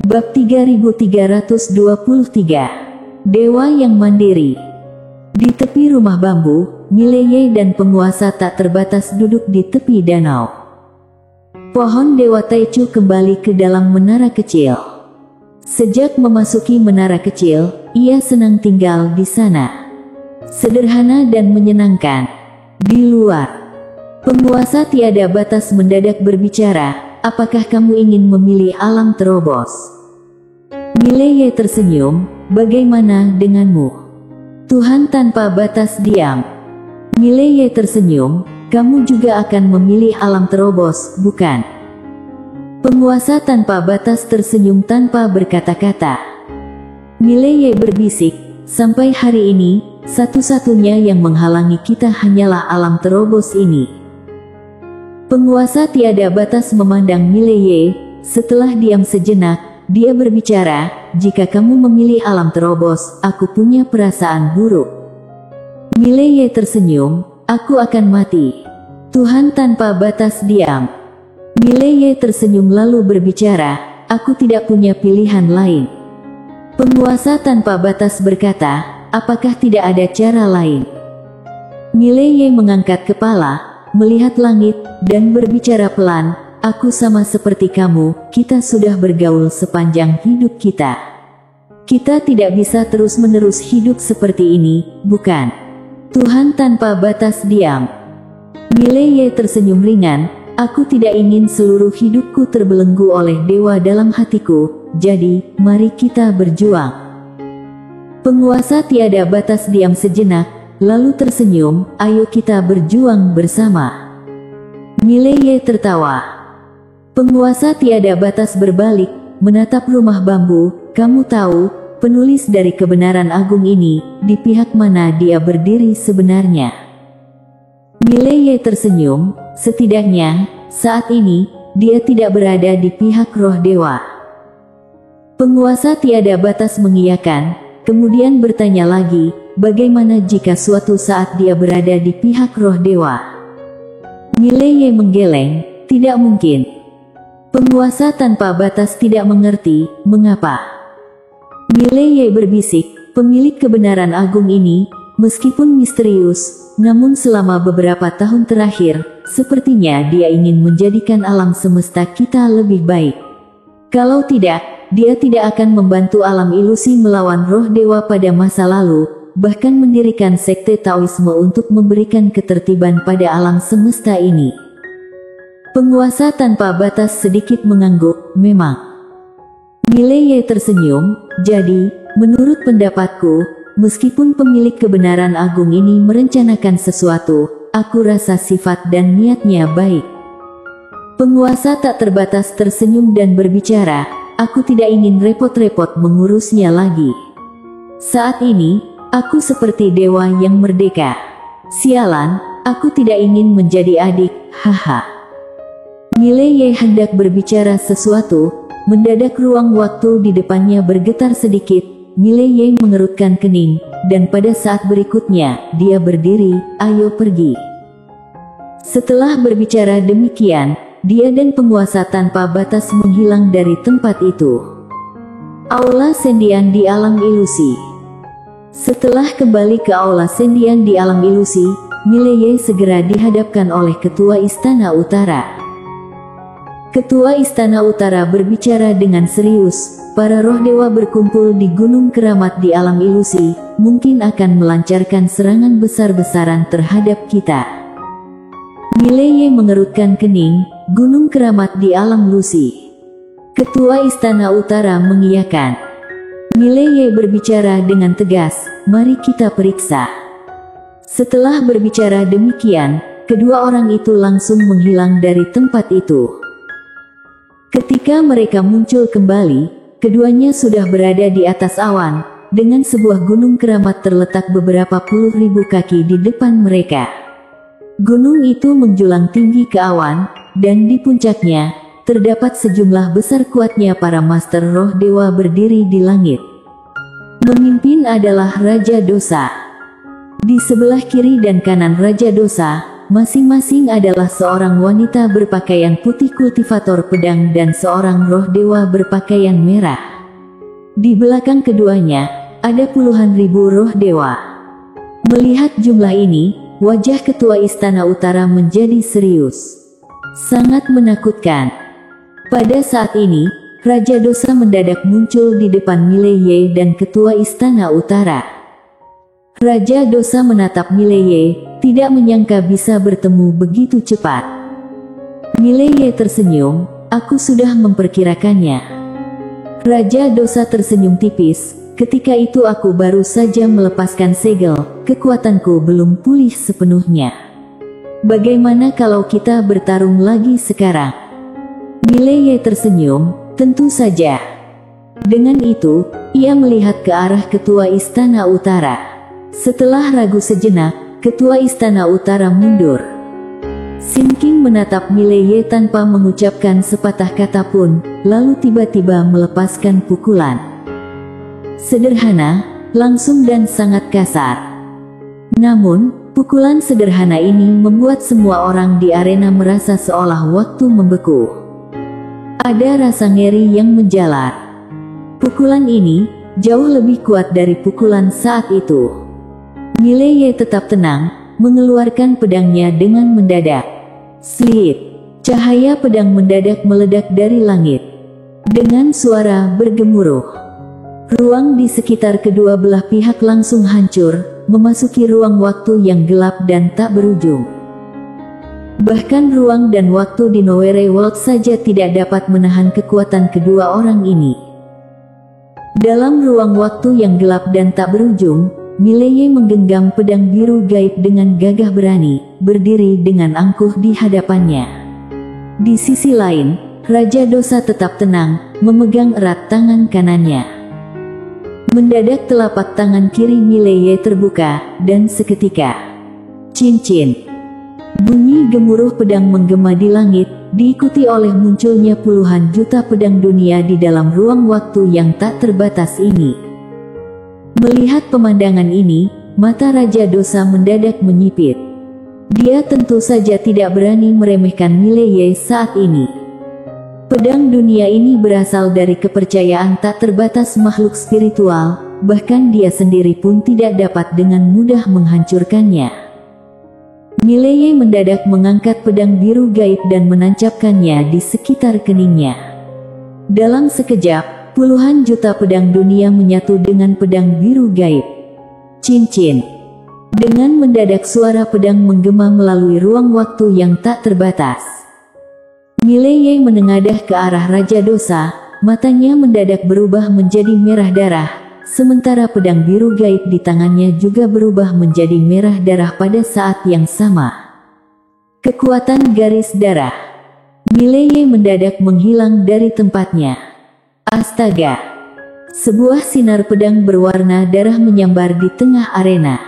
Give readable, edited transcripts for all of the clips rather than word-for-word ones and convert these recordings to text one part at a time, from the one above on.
Bab 3323. Dewa yang mandiri. Di tepi rumah bambu, Mileye dan penguasa tak terbatas duduk di tepi danau. Pohon Dewa Taichu kembali ke dalam menara kecil. Sejak memasuki menara kecil, ia senang tinggal di sana. Sederhana dan menyenangkan. Di luar, penguasa tiada batas mendadak berbicara, apakah kamu ingin memilih alam terobos? Mileye tersenyum, bagaimana denganmu? Tuhan tanpa batas diam. Mileye tersenyum, kamu juga akan memilih alam terobos, bukan? Penguasa tanpa batas tersenyum tanpa berkata-kata. Mileye berbisik, sampai hari ini, satu-satunya yang menghalangi kita hanyalah alam terobos ini. Penguasa tiada batas memandang Mileye. Setelah diam sejenak, dia berbicara, jika kamu memilih alam terobos, aku punya perasaan buruk. Mileye tersenyum, aku akan mati. Tuhan tanpa batas diam. Mileye tersenyum lalu berbicara, aku tidak punya pilihan lain. Penguasa tanpa batas berkata, apakah tidak ada cara lain? Mileye mengangkat kepala, melihat langit, dan berbicara pelan, aku sama seperti kamu, kita sudah bergaul sepanjang hidup kita. Kita tidak bisa terus-menerus hidup seperti ini, bukan? Tuhan tanpa batas diam. Mileye tersenyum ringan, aku tidak ingin seluruh hidupku terbelenggu oleh dewa dalam hatiku, jadi, mari kita berjuang. Penguasa tiada batas diam sejenak, lalu tersenyum, ayo kita berjuang bersama. Mileye tertawa. Penguasa tiada batas berbalik, menatap rumah bambu, kamu tahu, penulis dari kebenaran agung ini, di pihak mana dia berdiri sebenarnya? Mileye tersenyum, setidaknya, saat ini, dia tidak berada di pihak roh dewa. Penguasa tiada batas mengiyakan, kemudian bertanya lagi, bagaimana jika suatu saat dia berada di pihak roh dewa? Mileye menggeleng, tidak mungkin. Penguasa tanpa batas tidak mengerti, mengapa? Mileye berbisik, pemilik kebenaran agung ini, meskipun misterius, namun selama beberapa tahun terakhir, sepertinya dia ingin menjadikan alam semesta kita lebih baik. Kalau tidak, dia tidak akan membantu alam ilusi melawan roh dewa pada masa lalu, bahkan mendirikan sekte Taoisme untuk memberikan ketertiban pada alam semesta ini. Penguasa tanpa batas sedikit mengangguk, memang. Mileye tersenyum, jadi, menurut pendapatku, meskipun pemilik kebenaran agung ini merencanakan sesuatu, aku rasa sifat dan niatnya baik. Penguasa tak terbatas tersenyum dan berbicara, aku tidak ingin repot-repot mengurusnya lagi. Saat ini, aku seperti dewa yang merdeka. Sialan, aku tidak ingin menjadi adik, haha. Mileye hendak berbicara sesuatu, mendadak ruang waktu di depannya bergetar sedikit, Mileye mengerutkan kening, dan pada saat berikutnya, dia berdiri, ayo pergi. Setelah berbicara demikian, dia dan penguasa tanpa batas menghilang dari tempat itu. Aula Sendian di alam ilusi. Setelah kembali ke aula Sendian di alam ilusi, Mileye segera dihadapkan oleh Ketua Istana Utara. Ketua Istana Utara berbicara dengan serius, para roh dewa berkumpul di Gunung Keramat di alam ilusi, mungkin akan melancarkan serangan besar-besaran terhadap kita. Mileye mengerutkan kening, Gunung Keramat di alam ilusi. Ketua Istana Utara mengiyakan. Mileye berbicara dengan tegas, mari kita periksa. Setelah berbicara demikian, kedua orang itu langsung menghilang dari tempat itu. Ketika mereka muncul kembali, keduanya sudah berada di atas awan, dengan sebuah gunung keramat terletak beberapa puluh ribu kaki di depan mereka. Gunung itu menjulang tinggi ke awan, dan di puncaknya, terdapat sejumlah besar kuatnya para master roh dewa berdiri di langit. Memimpin adalah Raja Dosa. Di sebelah kiri dan kanan Raja Dosa, masing-masing adalah seorang wanita berpakaian putih kultivator pedang dan seorang roh dewa berpakaian merah. Di belakang keduanya, ada puluhan ribu roh dewa. Melihat jumlah ini, wajah ketua Istana Utara menjadi serius. Sangat menakutkan. Pada saat ini, Raja Dosa mendadak muncul di depan Mileye dan ketua Istana Utara. Raja Dosa menatap Mileye, tidak menyangka bisa bertemu begitu cepat. Mileye tersenyum, "Aku sudah memperkirakannya." Raja Dosa tersenyum tipis, "Ketika itu aku baru saja melepaskan segel, kekuatanku belum pulih sepenuhnya. Bagaimana kalau kita bertarung lagi sekarang?" Mileye tersenyum, "Tentu saja." Dengan itu, ia melihat ke arah ketua Istana Utara. Setelah ragu sejenak, ketua Istana Utara mundur. Sin King menatap Mileye tanpa mengucapkan sepatah kata pun, lalu tiba-tiba melepaskan pukulan. Sederhana, langsung dan sangat kasar. Namun, pukulan sederhana ini membuat semua orang di arena merasa seolah waktu membeku. Ada rasa ngeri yang menjalar. Pukulan ini jauh lebih kuat dari pukulan saat itu. Mileye tetap tenang, mengeluarkan pedangnya dengan mendadak. Slit! Cahaya pedang mendadak meledak dari langit. Dengan suara bergemuruh, ruang di sekitar kedua belah pihak langsung hancur, memasuki ruang waktu yang gelap dan tak berujung. Bahkan ruang dan waktu di Nowhere World saja tidak dapat menahan kekuatan kedua orang ini. Dalam ruang waktu yang gelap dan tak berujung, Mileye menggenggam pedang biru gaib dengan gagah berani, berdiri dengan angkuh di hadapannya. Di sisi lain, Raja Dosa tetap tenang, memegang erat tangan kanannya. Mendadak telapak tangan kiri Mileye terbuka, dan seketika, cincin. Bunyi gemuruh pedang menggema di langit, diikuti oleh munculnya puluhan juta pedang dunia di dalam ruang waktu yang tak terbatas ini. Melihat pemandangan ini, mata Raja Dosa mendadak menyipit. Dia tentu saja tidak berani meremehkan Mileye saat ini. Pedang dunia ini berasal dari kepercayaan tak terbatas makhluk spiritual, bahkan dia sendiri pun tidak dapat dengan mudah menghancurkannya. Mileye mendadak mengangkat pedang biru gaib dan menancapkannya di sekitar keningnya. Dalam sekejap, puluhan juta pedang dunia menyatu dengan pedang biru gaib. Cincin. Dengan mendadak suara pedang menggema melalui ruang waktu yang tak terbatas. Mileye menengadah ke arah Raja Dosa, matanya mendadak berubah menjadi merah darah, sementara pedang biru gaib di tangannya juga berubah menjadi merah darah pada saat yang sama. Kekuatan garis darah. Mileye mendadak menghilang dari tempatnya. Astaga! Sebuah sinar pedang berwarna darah menyambar di tengah arena.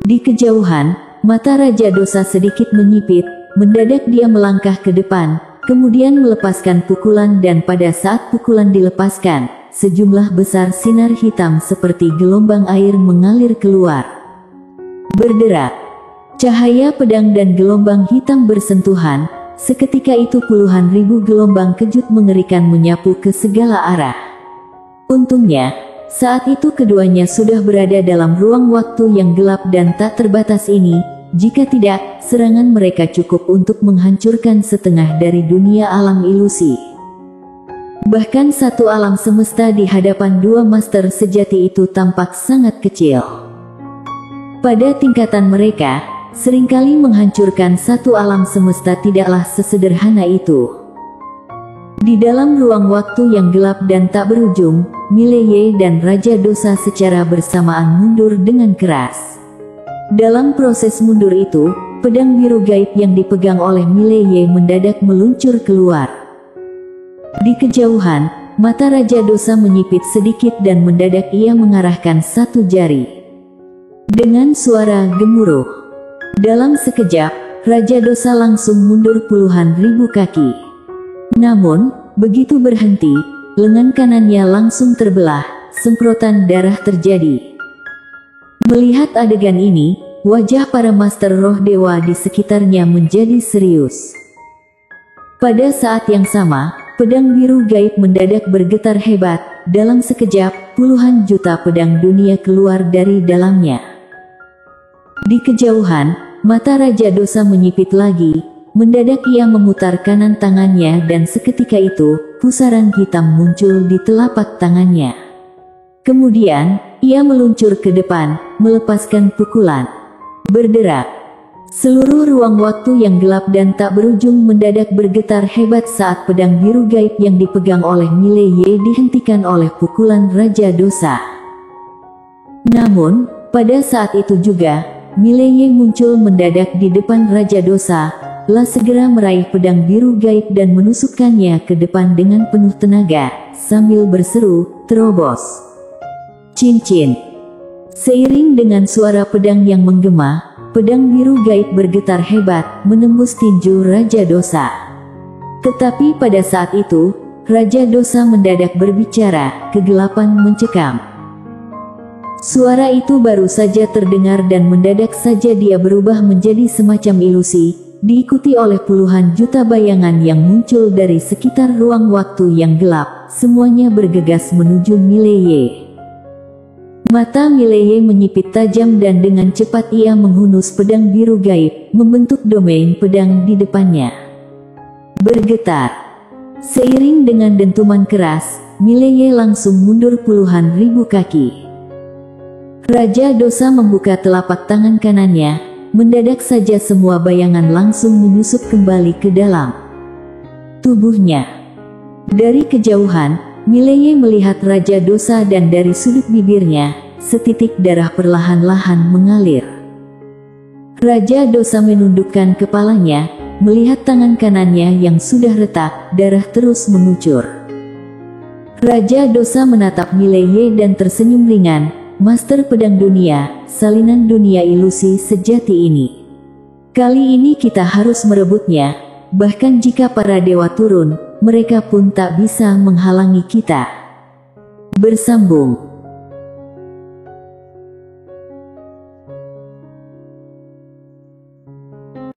Di kejauhan, mata Raja Dosa sedikit menyipit, mendadak dia melangkah ke depan, kemudian melepaskan pukulan dan pada saat pukulan dilepaskan, sejumlah besar sinar hitam seperti gelombang air mengalir keluar. Berderak. Cahaya pedang dan gelombang hitam bersentuhan. Seketika itu puluhan ribu gelombang kejut mengerikan menyapu ke segala arah. Untungnya, saat itu keduanya sudah berada dalam ruang waktu yang gelap dan tak terbatas ini. Jika tidak, serangan mereka cukup untuk menghancurkan setengah dari dunia alam ilusi. Bahkan satu alam semesta di hadapan dua master sejati itu tampak sangat kecil. Pada tingkatan mereka, seringkali menghancurkan satu alam semesta tidaklah sesederhana itu. Di dalam ruang waktu yang gelap dan tak berujung, Mileye dan Raja Dosa secara bersamaan mundur dengan keras. Dalam proses mundur itu, pedang biru gaib yang dipegang oleh Mileye mendadak meluncur keluar. Di kejauhan, mata Raja Dosa menyipit sedikit dan mendadak ia mengarahkan satu jari. Dengan suara gemuruh. Dalam sekejap, Raja Dosa langsung mundur puluhan ribu kaki. Namun, begitu berhenti, lengan kanannya langsung terbelah, semprotan darah terjadi. Melihat adegan ini, wajah para master roh dewa di sekitarnya menjadi serius. Pada saat yang sama, pedang biru gaib mendadak bergetar hebat. Dalam sekejap, puluhan juta pedang dunia keluar dari dalamnya. Di kejauhan, mata Raja Dosa menyipit lagi. Mendadak ia memutar kanan tangannya dan seketika itu, pusaran hitam muncul di telapak tangannya. Kemudian, ia meluncur ke depan, melepaskan pukulan. Berderak. Seluruh ruang waktu yang gelap dan tak berujung mendadak bergetar hebat saat pedang biru gaib yang dipegang oleh Mileye dihentikan oleh pukulan Raja Dosa. Namun, pada saat itu juga, Mileye muncul mendadak di depan Raja Dosa, lalu segera meraih pedang biru gaib dan menusukkannya ke depan dengan penuh tenaga, sambil berseru, "Terobos! Cincin!" Seiring dengan suara pedang yang menggema, pedang biru gaib bergetar hebat, menembus tinju Raja Dosa. Tetapi pada saat itu, Raja Dosa mendadak berbicara, kegelapan mencekam. Suara itu baru saja terdengar dan mendadak saja dia berubah menjadi semacam ilusi, diikuti oleh puluhan juta bayangan yang muncul dari sekitar ruang waktu yang gelap, semuanya bergegas menuju Mileye. Mata Mileye menyipit tajam dan dengan cepat ia menghunus pedang biru gaib, membentuk domain pedang di depannya. Bergetar. Seiring dengan dentuman keras, Mileye langsung mundur puluhan ribu kaki. Raja Dosa membuka telapak tangan kanannya, mendadak saja semua bayangan langsung menyusup kembali ke dalam tubuhnya. Dari kejauhan, Mileye melihat Raja Dosa dan dari sudut bibirnya, setitik darah perlahan-lahan mengalir. Raja Dosa menundukkan kepalanya, melihat tangan kanannya yang sudah retak, darah terus mengucur. Raja Dosa menatap Mileye dan tersenyum ringan, "Master pedang dunia, salinan dunia ilusi sejati ini. Kali ini kita harus merebutnya, bahkan jika para dewa turun, mereka pun tak bisa menghalangi kita." Bersambung.